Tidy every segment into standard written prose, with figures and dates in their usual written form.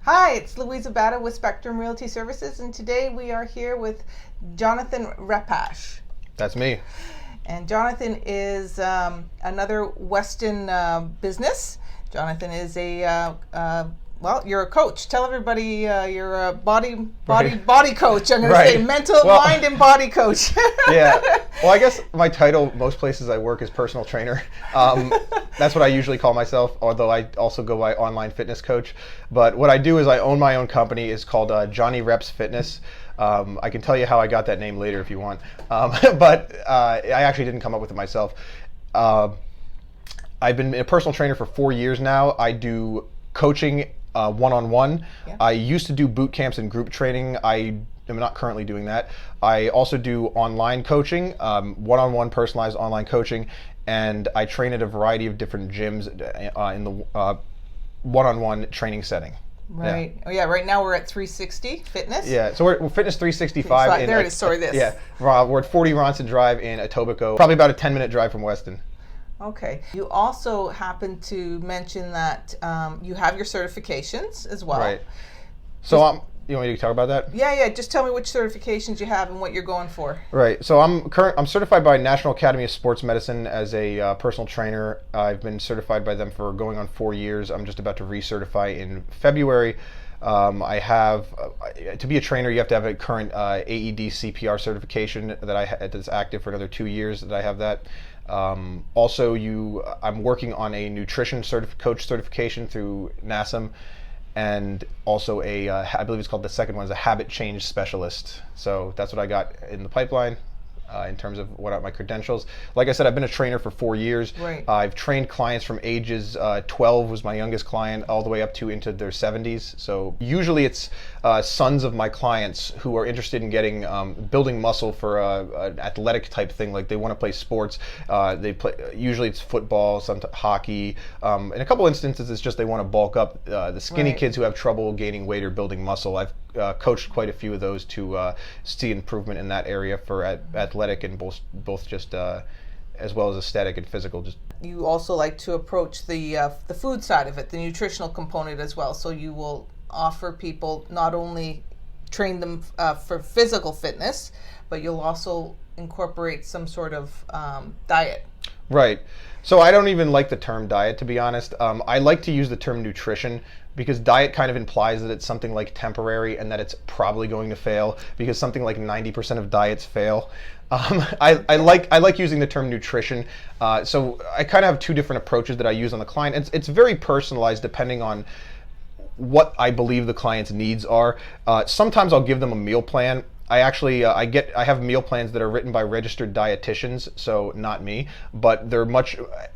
Hi, it's Louisa Bata with Spectrum Realty Services, and today we are here with Jonathan Repash. That's me. And Jonathan is another Weston business. Jonathan is well, you're a coach. Tell everybody you're a body coach. I'm going to say mental, mind, and body coach. Yeah. Well, I guess my title, most places I work, is personal trainer. That's what I usually call myself, although I also go by online fitness coach. But what I do is I own my own company. It's called Jonny Reps Fitness. I can tell you how I got that name later if you want. But I actually didn't come up with it myself. I've been a personal trainer for 4 years now. I do coaching one-on-one. Yeah. I used to do boot camps and group training. I am not currently doing that. I also do online coaching, one-on-one personalized online coaching, and I train at a variety of different gyms in the one-on-one training setting. Right. Yeah. Oh yeah. Right now we're at 360 Fitness. Yeah. So we're Fitness 365. There it is. Sorry, this. Yeah. We're at 40 Ronson Drive in Etobicoke. Probably about a 10-minute drive from Weston. Okay. You also happen to mention that you have your certifications as well. Right. So you want me to talk about that? Yeah. Just tell me which certifications you have and what you're going for. Right. So I'm certified by National Academy of Sports Medicine as a personal trainer. I've been certified by them for going on 4 years. I'm just about to recertify in February. I have to be a trainer, you have to have a current AED CPR certification that's active for another 2 years. That I have that. Also, I'm working on a nutrition coach certification through NASM, and also I believe it's called, the second one is a habit change specialist. So that's what I got in the pipeline. In terms of what are my credentials. Like I said, I've been a trainer for 4 years. Right. I've trained clients from ages 12 was my youngest client, all the way up to into their 70s. So usually it's sons of my clients who are interested in getting building muscle for an athletic type thing, like they want to play sports. They play. Usually it's football, some hockey. In a couple instances, it's just they want to bulk up. The skinny kids who have trouble gaining weight or building muscle. I've coached quite a few of those to see improvement in that area for athletic and both just as well as aesthetic and physical. Just you also like to approach the food side of it, the nutritional component as well. So you will offer people, not only train them for physical fitness, but you'll also incorporate some sort of diet. Right. So I don't even like the term diet, to be honest. I like to use the term nutrition, because diet kind of implies that it's something like temporary and that it's probably going to fail, because something like 90% of diets fail. I like using the term nutrition. So I kind of have two different approaches that I use on the client. It's very personalized depending on what I believe the client's needs are. Sometimes I'll give them a meal plan. I actually I have meal plans that are written by registered dietitians, so not me, but they're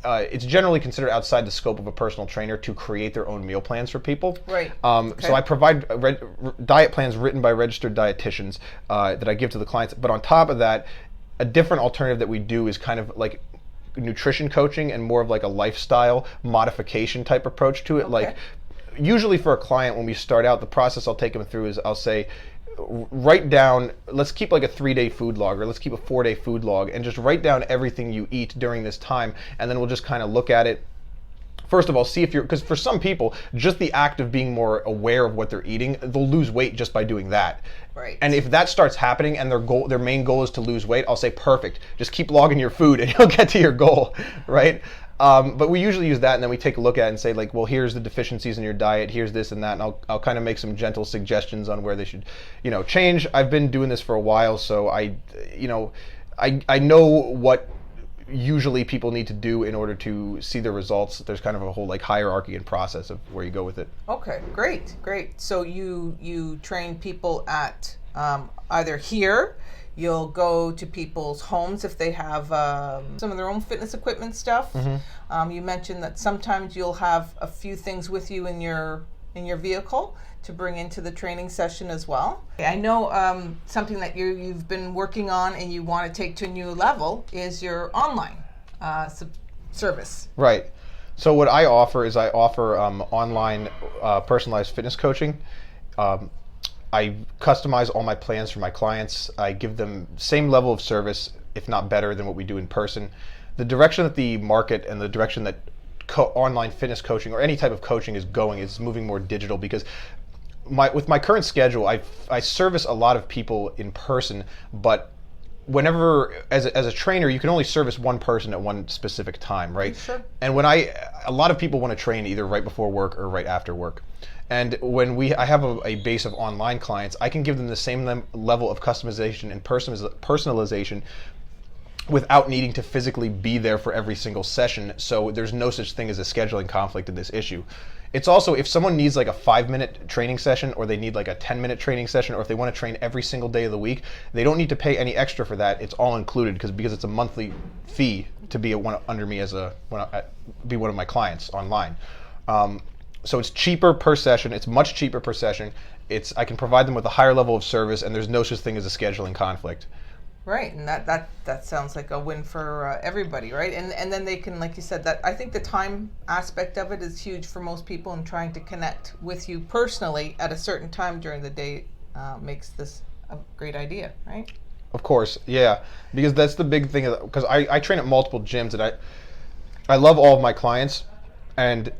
it's generally considered outside the scope of a personal trainer to create their own meal plans for people. Right. Okay. So I provide diet plans written by registered dietitians that I give to the clients. But on top of that, a different alternative that we do is kind of like nutrition coaching and more of like a lifestyle modification type approach to it. Okay. Like usually for a client, when we start out, the process I'll take them through is I'll say, write down, let's keep like a 3-day food log, or let's keep a 4-day food log, and just write down everything you eat during this time, and then we'll just kind of look at it. First of all, see if because for some people, just the act of being more aware of what they're eating, they'll lose weight just by doing that. Right. And if that starts happening and their main goal is to lose weight, I'll say, perfect, just keep logging your food and you'll get to your goal, right? But we usually use that, and then we take a look at it and say, like, well, here's the deficiencies in your diet, here's this and that, and I'll kind of make some gentle suggestions on where they should, change. I've been doing this for a while, so I know what usually people need to do in order to see the results. There's kind of a whole like hierarchy and process of where you go with it. Okay, great. So you train people at either here. You'll go to people's homes if they have some of their own fitness equipment stuff. Mm-hmm. You mentioned that sometimes you'll have a few things with you in your vehicle to bring into the training session as well. I know something that you've been working on and you want to take to a new level is your online service. Right. So what I offer is online personalized fitness coaching. I customize all my plans for my clients. I give them same level of service, if not better, than what we do in person. The direction that the market and the direction that online fitness coaching or any type of coaching is going is moving more digital, because with my current schedule, I service a lot of people in person, but whenever as a trainer, you can only service one person at one specific time, right? Sure. And when a lot of people want to train either right before work or right after work. And when I have a base of online clients, I can give them the same level of customization and personalization without needing to physically be there for every single session. So there's no such thing as a scheduling conflict in this issue. It's also, if someone needs like a 5-minute training session, or they need like a 10-minute training session, or if they want to train every single day of the week, they don't need to pay any extra for that. It's all included because it's a monthly fee to be under me be one of my clients online. So it's cheaper per session. It's much cheaper per session. I can provide them with a higher level of service, and there's no such thing as a scheduling conflict. Right, and that sounds like a win for everybody, right? And then they can, like you said, that I think the time aspect of it is huge for most people, and trying to connect with you personally at a certain time during the day makes this a great idea, right? Of course, yeah, because that's the big thing. Because I train at multiple gyms, and I love all of my clients, and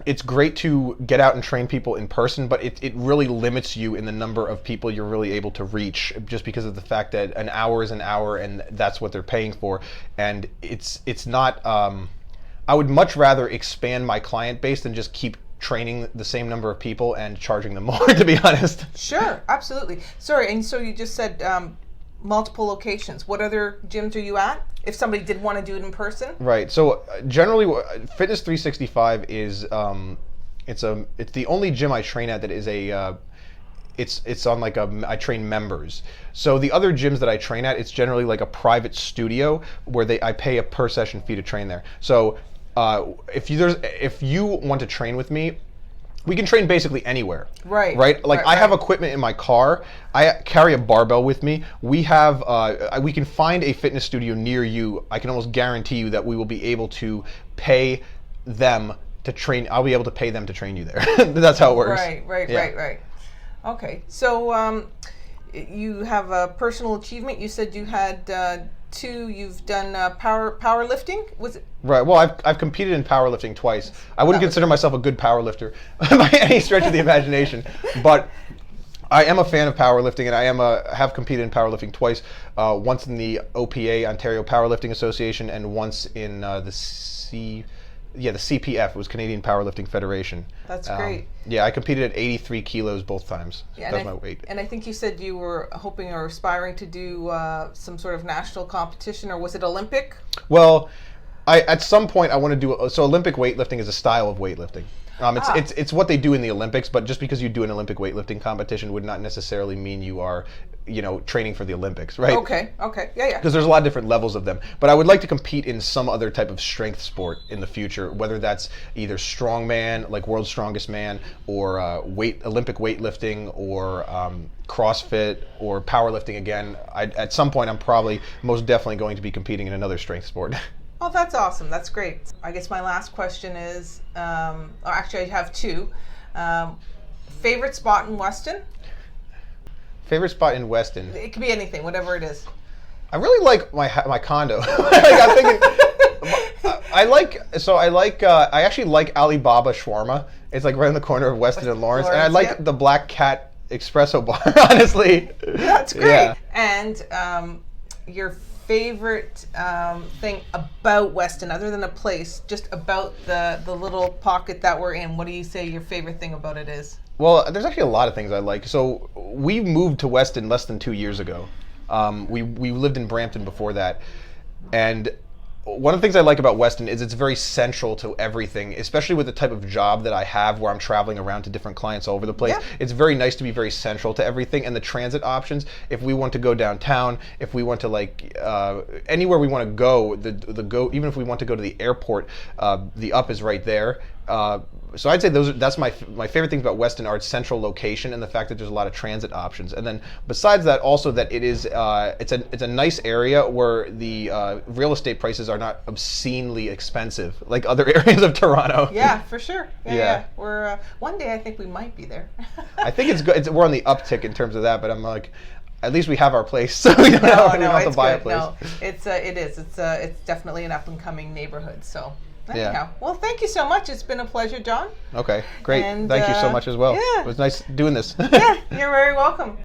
it's great to get out and train people in person, but it really limits you in the number of people you're really able to reach, just because of the fact that an hour is an hour, and that's what they're paying for. And it's not. I would much rather expand my client base than just keep training the same number of people and charging them more, to be honest. Sure, absolutely. Sorry, and so you just said multiple locations. What other gyms are you at, if somebody did want to do it in person? Right. So generally, Fitness 365 is it's the only gym I train at that is it's on like I train members. So the other gyms that I train at, it's generally like a private studio where I pay a per session fee to train there. So if you want to train with me, we can train basically anywhere. Right. Like I have equipment in my car. I carry a barbell with me. We can find a fitness studio near you. I can almost guarantee you that we will be able to pay them to train. I'll be able to pay them to train you there. That's how it works. Right. Okay. So you have a personal achievement. You said you had 2. You've done powerlifting. Was it? Right. Well, I've competed in powerlifting twice. I wouldn't consider myself a good powerlifter by any stretch of the imagination, but I am a fan of powerlifting, and I have competed in powerlifting twice. Once in the OPA, Ontario Powerlifting Association, and once in the CPF, it was Canadian Powerlifting Federation. That's great. Yeah, I competed at 83 kilos both times. Yeah, that's my weight. And I think you said you were hoping or aspiring to do some sort of national competition, or was it Olympic? Well, at some point I want to do so. Olympic weightlifting is a style of weightlifting. It's what they do in the Olympics, but just because you do an Olympic weightlifting competition would not necessarily mean you are, training for the Olympics, right? Okay, yeah. Because there's a lot of different levels of them. But I would like to compete in some other type of strength sport in the future, whether that's either strongman, like World's Strongest Man, or Olympic weightlifting, or CrossFit, or powerlifting again. At some point, I'm probably most definitely going to be competing in another strength sport. Oh, that's awesome. That's great. I guess my last question is, actually I have 2. Favorite spot in Weston? Favorite spot in Weston? It could be anything, whatever it is. I really like my condo. I'm thinking, I actually like Alibaba Shawarma. It's like right in the corner of Weston and Lawrence, and I like the Black Cat Espresso Bar, honestly. That's great. Yeah. And your favorite thing about Weston, other than a place, just about the little pocket that we're in, what do you say your favorite thing about it is? Well, there's actually a lot of things I like. So we moved to Weston less than 2 years ago. We lived in Brampton before that, and one of the things I like about Weston is it's very central to everything, especially with the type of job that I have where I'm traveling around to different clients all over the place. Yeah. It's very nice to be very central to everything, and the transit options, if we want to go downtown, if we want to anywhere we want to go, even if we want to go to the airport, the up is right there. So I'd say that's my favorite things about Weston are its central location and the fact that there's a lot of transit options. And then besides that, also that it is it's a nice area where the real estate prices are not obscenely expensive like other areas of Toronto. Yeah, for sure. Yeah. We're one day I think we might be there. I think it's good. We're on the uptick in terms of that, but I'm like, at least we have our place, so we don't have to buy a place. No, it is. It's definitely an up and coming neighborhood. So. Anyhow, well, thank you so much. It's been a pleasure, John. Okay, great. And, thank you so much as well. Yeah. It was nice doing this. Yeah, you're very welcome.